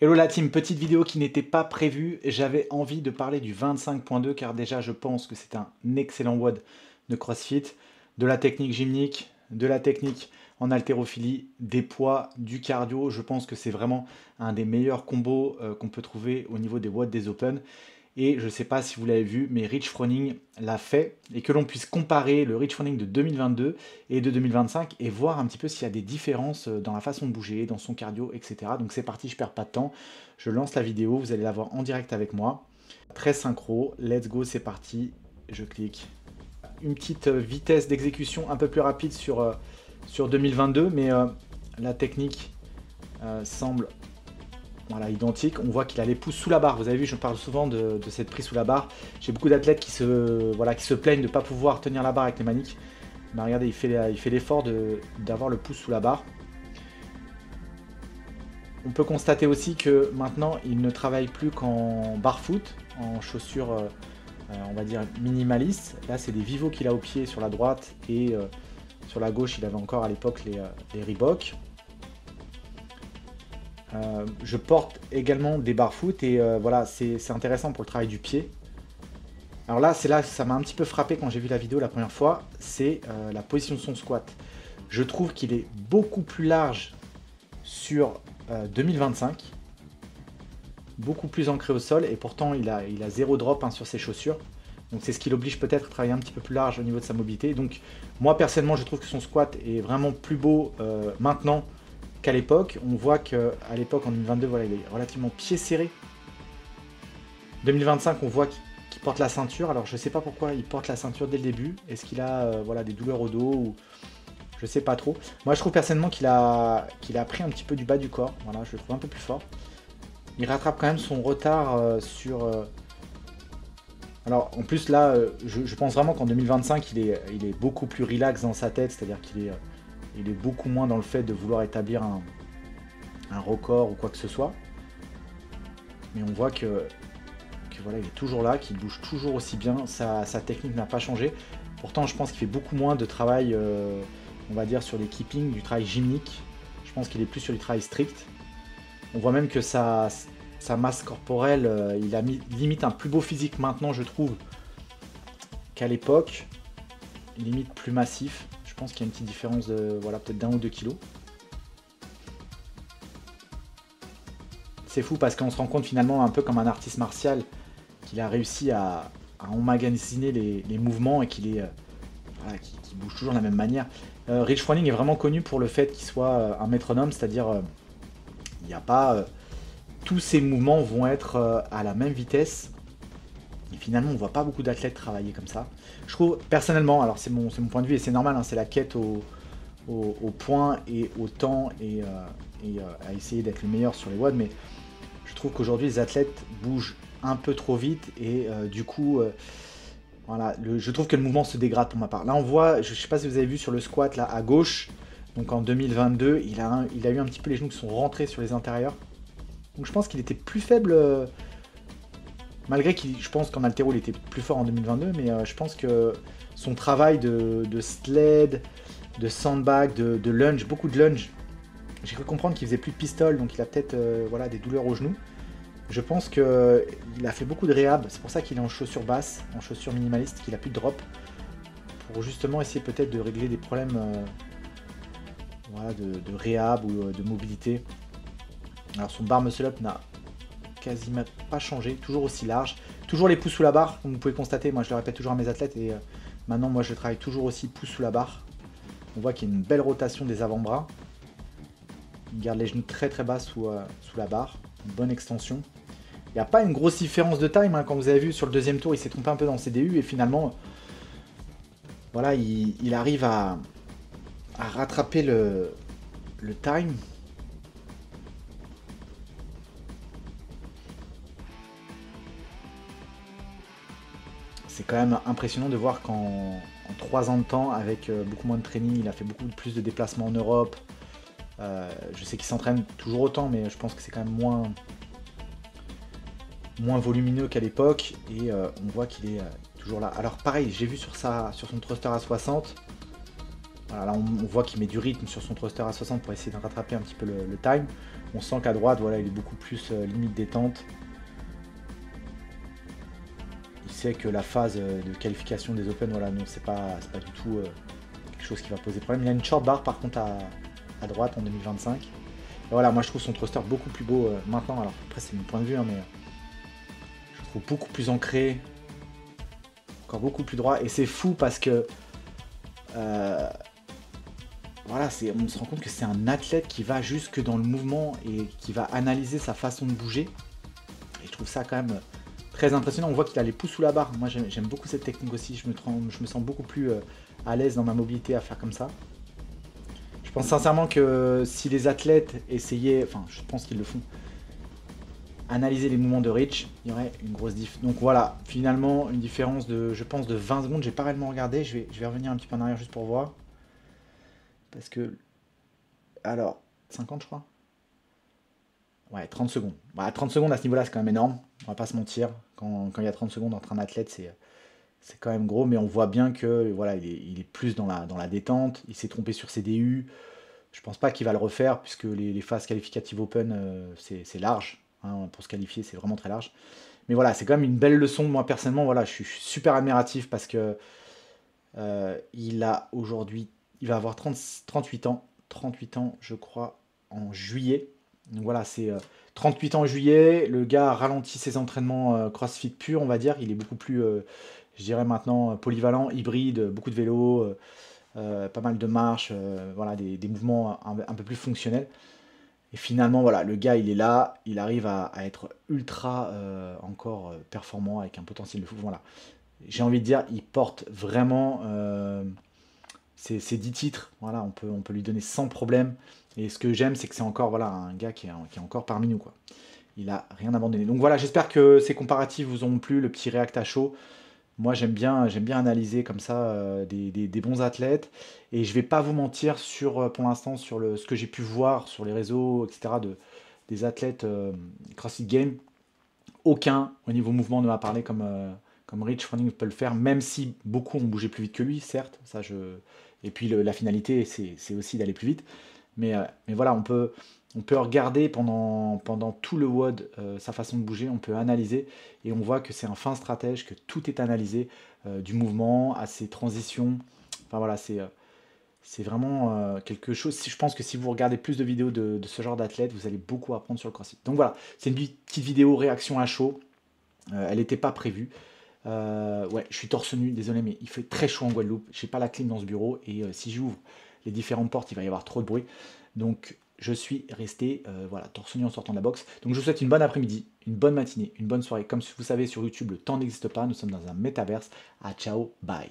Hello la team, petite vidéo qui n'était pas prévue. J'avais envie de parler du 25.2 car déjà je pense que c'est un excellent WOD de CrossFit, de la technique gymnique, de la technique en haltérophilie, des poids, du cardio. Je pense que c'est vraiment un des meilleurs combos qu'on peut trouver au niveau des WOD des Open. Et je ne sais pas si vous l'avez vu, mais Rich Froning l'a fait et que l'on puisse comparer le Rich Froning de 2022 et de 2025 et voir un petit peu s'il y a des différences dans la façon de bouger, dans son cardio, etc. Donc c'est parti, je perds pas de temps. Je lance la vidéo, vous allez la voir en direct avec moi. Très synchro, let's go, c'est parti. Je clique. Une petite vitesse d'exécution un peu plus rapide sur 2022, mais la technique semble identique. On voit qu'il a les pouces sous la barre. Vous avez vu, je parle souvent de cette prise sous la barre. J'ai beaucoup d'athlètes qui se plaignent de ne pas pouvoir tenir la barre avec les maniques. Mais regardez, il fait l'effort d'avoir le pouce sous la barre. On peut constater aussi que maintenant, il ne travaille plus qu'en barfoot, en chaussures, on va dire, minimalistes. Là, c'est des Vivo qu'il a au pied sur la droite et sur la gauche, il avait encore à l'époque les Reebok. Je porte également des barfoot et voilà, c'est intéressant pour le travail du pied. Alors là, c'est là que ça m'a un petit peu frappé quand j'ai vu la vidéo la première fois, c'est la position de son squat. Je trouve qu'il est beaucoup plus large sur 2025, beaucoup plus ancré au sol et pourtant il a zéro drop sur ses chaussures. Donc c'est ce qui l'oblige peut-être à travailler un petit peu plus large au niveau de sa mobilité. Donc moi personnellement, je trouve que son squat est vraiment plus beau maintenant qu'à l'époque. On voit qu'à l'époque, en 2022, voilà, il est relativement pied serré. 2025, on voit qu'il porte la ceinture. Alors, je ne sais pas pourquoi il porte la ceinture dès le début. Est-ce qu'il a voilà, des douleurs au dos ou... Je ne sais pas trop. Moi, je trouve personnellement qu'il a pris un petit peu du bas du corps. Voilà, je le trouve un peu plus fort. Il rattrape quand même son retard sur... Alors, en plus, là, je pense vraiment qu'en 2025, il est beaucoup plus relax dans sa tête. C'est-à-dire qu'il est... il est beaucoup moins dans le fait de vouloir établir un record ou quoi que ce soit. Mais on voit que voilà, il est toujours là, qu'il bouge toujours aussi bien. Sa technique n'a pas changé. Pourtant, je pense qu'il fait beaucoup moins de travail, on va dire, sur les keeping, du travail gymnique. Je pense qu'il est plus sur du travail strict. On voit même que sa masse corporelle, il a mis limite un plus beau physique maintenant, je trouve, qu'à l'époque. Limite plus massif. Je pense qu'il y a une petite différence de voilà, peut-être d'1 ou 2 kilos. C'est fou parce qu'on se rend compte finalement un peu comme un artiste martial qu'il a réussi à emmagasiner les mouvements et qu'il voilà, qui bouge toujours de la même manière. Rich Froning est vraiment connu pour le fait qu'il soit un métronome, c'est-à-dire il n'y a pas tous ses mouvements vont être à la même vitesse. Et finalement, on ne voit pas beaucoup d'athlètes travailler comme ça. Je trouve, personnellement, alors c'est mon point de vue et c'est normal, hein, c'est la quête au point et au temps et à essayer d'être le meilleur sur les WOD, mais je trouve qu'aujourd'hui, les athlètes bougent un peu trop vite et du coup, voilà, je trouve que le mouvement se dégrade pour ma part. Là, on voit, je ne sais pas si vous avez vu sur le squat, là, à gauche, donc en 2022, il a eu un petit peu les genoux qui sont rentrés sur les intérieurs. Donc je pense qu'il était plus faible... malgré qu'il, je pense qu'en haltéro il était plus fort en 2022, mais je pense que son travail de sled, de sandbag, de lunge, beaucoup de lunge, j'ai cru comprendre qu'il faisait plus de pistol, donc il a peut-être voilà, des douleurs aux genoux. Je pense qu'il a fait beaucoup de réhab, c'est pour ça qu'il est en chaussures basses, en chaussures minimalistes, qu'il a plus de drop, pour justement essayer peut-être de régler des problèmes voilà, de réhab ou de mobilité. Alors son bar muscle up n'a quasiment pas changé, toujours aussi large, toujours les pouces sous la barre, comme vous pouvez constater, moi je le répète toujours à mes athlètes et maintenant moi je travaille toujours aussi pouces sous la barre. On voit qu'il y a une belle rotation des avant-bras, il garde les genoux très très bas sous la barre, une bonne extension. Il n'y a pas une grosse différence de time, hein. Quand vous avez vu sur le deuxième tour il s'est trompé un peu dans le CDU et finalement voilà, il arrive à rattraper le time. C'est quand même impressionnant de voir qu'en 3 ans de temps, avec beaucoup moins de training, il a fait beaucoup plus de déplacements en Europe. Je sais qu'il s'entraîne toujours autant, mais je pense que c'est quand même moins volumineux qu'à l'époque. Et on voit qu'il est toujours là. Alors pareil, j'ai vu sur son thruster à 60. Voilà, là, on voit qu'il met du rythme sur son thruster à 60 pour essayer de rattraper un petit peu le time. On sent qu'à droite, voilà, il est beaucoup plus limite détente. Il sait que la phase de qualification des Open, voilà, non, c'est pas du tout quelque chose qui va poser problème. Il a une short bar par contre à droite en 2025. Et voilà, moi je trouve son thruster beaucoup plus beau maintenant. Alors après c'est mon point de vue, hein, mais je trouve beaucoup plus ancré, encore beaucoup plus droit. Et c'est fou parce que voilà, on se rend compte que c'est un athlète qui va jusque dans le mouvement et qui va analyser sa façon de bouger. Et je trouve ça quand même très impressionnant. On voit qu'il a les pouces sous la barre. Moi j'aime beaucoup cette technique aussi. Je me sens beaucoup plus à l'aise dans ma mobilité à faire comme ça. Je pense sincèrement que si les athlètes essayaient, enfin je pense qu'ils le font, analyser les mouvements de Rich, il y aurait une grosse diff. Donc voilà, finalement une différence de, je pense, de 20 secondes. J'ai pas réellement regardé. Je vais revenir un petit peu en arrière juste pour voir. Parce que... Alors, 50 je crois. Ouais, 30 secondes. Bah, 30 secondes à ce niveau-là, c'est quand même énorme. On va pas se mentir. Quand il y a 30 secondes entre un athlète, c'est quand même gros. Mais on voit bien que voilà, il est plus dans la détente. Il s'est trompé sur ses DU. Je pense pas qu'il va le refaire, puisque les phases qualificatives Open, c'est large. Hein, pour se qualifier, c'est vraiment très large. Mais voilà, c'est quand même une belle leçon. Moi, personnellement, voilà, je suis super admiratif parce que il a aujourd'hui... Il va avoir 38 ans. 38 ans, je crois, en juillet. Donc voilà, c'est 38 ans en juillet. Le gars a ralenti ses entraînements CrossFit pur, on va dire. Il est beaucoup plus, je dirais maintenant, polyvalent, hybride, beaucoup de vélo, pas mal de marches, voilà, des mouvements un peu plus fonctionnels. Et finalement, voilà, le gars, il est là. Il arrive à être ultra encore performant avec un potentiel de fou. Voilà. J'ai envie de dire, il porte vraiment ces 10 titres. Voilà, on peut lui donner sans problème. Et ce que j'aime, c'est que c'est encore voilà, un gars qui est encore parmi nous, quoi. Il a rien abandonné. Donc voilà, j'espère que ces comparatifs vous ont plu, le petit React à chaud. Moi, j'aime bien analyser comme ça des bons athlètes. Et je vais pas vous mentir pour l'instant sur ce que j'ai pu voir sur les réseaux, etc. Des athlètes CrossFit Game. Aucun au niveau mouvement ne m'a parlé comme Rich Froning peut le faire, même si beaucoup ont bougé plus vite que lui, certes. Et puis la finalité, c'est aussi d'aller plus vite. Mais voilà, on peut regarder pendant tout le WOD sa façon de bouger, on peut analyser, et on voit que c'est un fin stratège, que tout est analysé, du mouvement à ses transitions. Enfin voilà, c'est vraiment quelque chose. Je pense que si vous regardez plus de vidéos de ce genre d'athlète, vous allez beaucoup apprendre sur le CrossFit. Donc voilà, c'est une petite vidéo réaction à chaud. Elle n'était pas prévue. Ouais, je suis torse nu, désolé, mais il fait très chaud en Guadeloupe. J'ai pas la clim dans ce bureau, et si j'ouvre les différentes portes, il va y avoir trop de bruit. Donc je suis resté voilà, torse nu en sortant de la boxe. Donc je vous souhaite une bonne après-midi, une bonne matinée, une bonne soirée. Comme vous savez, sur YouTube, le temps n'existe pas. Nous sommes dans un métaverse. À ciao, bye.